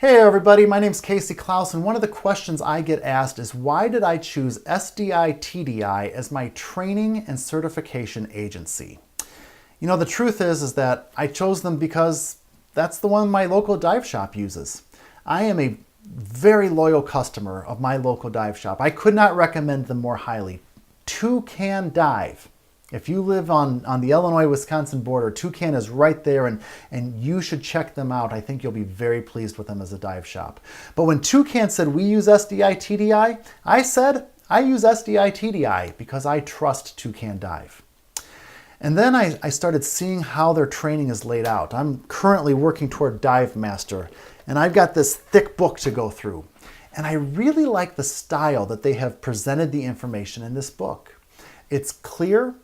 Hey everybody, my name's Casey Klaus, and one of the questions I get asked is why did I choose SDI TDI as my training and certification agency? You know, the truth is that I chose them because that's the one my local dive shop uses. I am a very loyal customer of my local dive shop. I could not recommend them more highly. Toucan Dive. If you live on the Illinois-Wisconsin border, Toucan is right there, and you should check them out. I think you'll be very pleased with them as a dive shop. But when Toucan said we use SDI TDI, I said I use SDI TDI because I trust Toucan Dive. And then I started seeing how their training is laid out. I'm currently working toward Dive Master, and I've got this thick book to go through. And I really like the style that they have presented the information in this book. It's clear,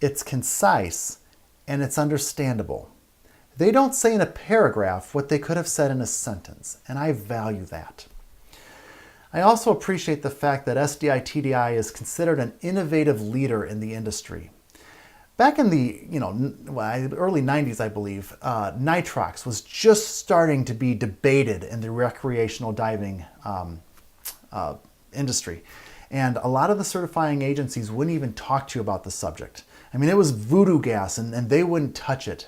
it's concise, and it's understandable. They don't say in a paragraph what they could have said in a sentence, and I value that. I also appreciate the fact that SDI TDI is considered an innovative leader in the industry. Back in the early 90s, I believe, nitrox was just starting to be debated in the recreational diving industry. And a lot of the certifying agencies wouldn't even talk to you about the subject. I mean, it was voodoo gas, and they wouldn't touch it.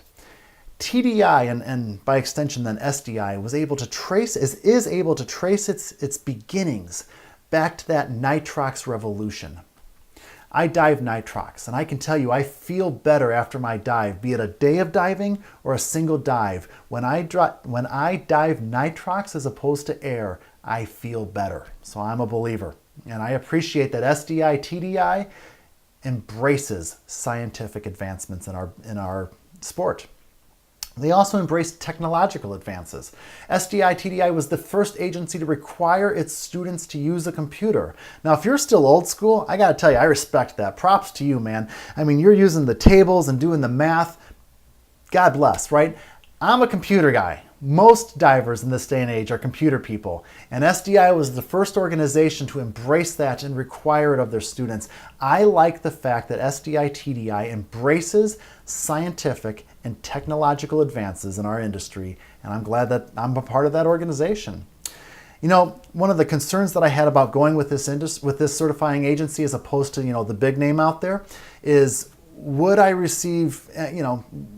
TDI, and by extension then SDI, is able to trace its beginnings back to that nitrox revolution. I dive nitrox, and I can tell you I feel better after my dive, be it a day of diving or a single dive. When I dive nitrox as opposed to air, I feel better. So I'm a believer. And I appreciate that SDI TDI embraces scientific advancements in our sport. They also embrace technological advances. SDI TDI was the first agency to require its students to use a computer. Now, if you're still old school, I gotta tell you, I respect that. Props to you, man. I mean, you're using the tables and doing the math. God bless, right? I'm a computer guy. Most divers in this day and age are computer people, and SDI was the first organization to embrace that and require it of their students. I like the fact that SDI TDI embraces scientific and technological advances in our industry, and I'm glad that I'm a part of that organization. You know, one of the concerns that I had about going with this certifying agency as opposed to, the big name out there is, would I receive,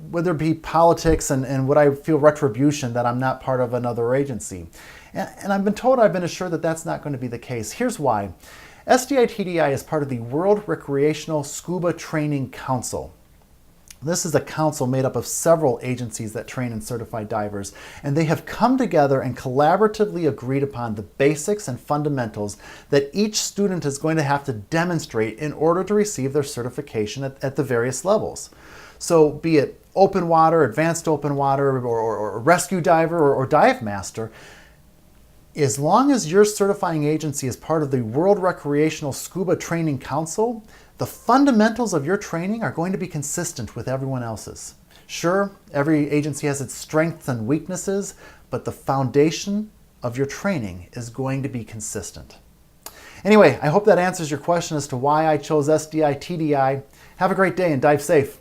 would there be politics and would I feel retribution that I'm not part of another agency? And I've been assured that that's not going to be the case. Here's why. SDI TDI is part of the World Recreational Scuba Training Council. This is a council made up of several agencies that train and certify divers, and they have come together and collaboratively agreed upon the basics and fundamentals that each student is going to have to demonstrate in order to receive their certification at the various levels. So be it open water, advanced open water, or rescue diver, or dive master, as long as your certifying agency is part of the World Recreational Scuba Training Council, the fundamentals of your training are going to be consistent with everyone else's. Sure, every agency has its strengths and weaknesses, but the foundation of your training is going to be consistent. Anyway, I hope that answers your question as to why I chose SDI TDI. Have a great day and dive safe.